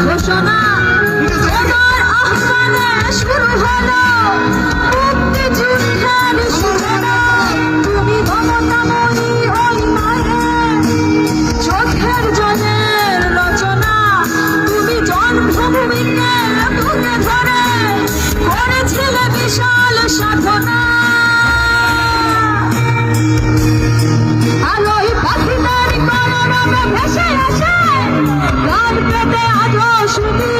ঘোষণা তোমার আহ্বানে শুরু হলো মুক্তি যুদ্ধের সূচনা। তুমি মমতাময়ী ওই মায়ের চোখের জলের রচনা। তুমি জন্মভূমিকে বুকে ধরে করেছিলে বিশাল সাধনা। আলোয় পাখিদের কলরবে ভেসে আসে গান পেতে আজও শুনি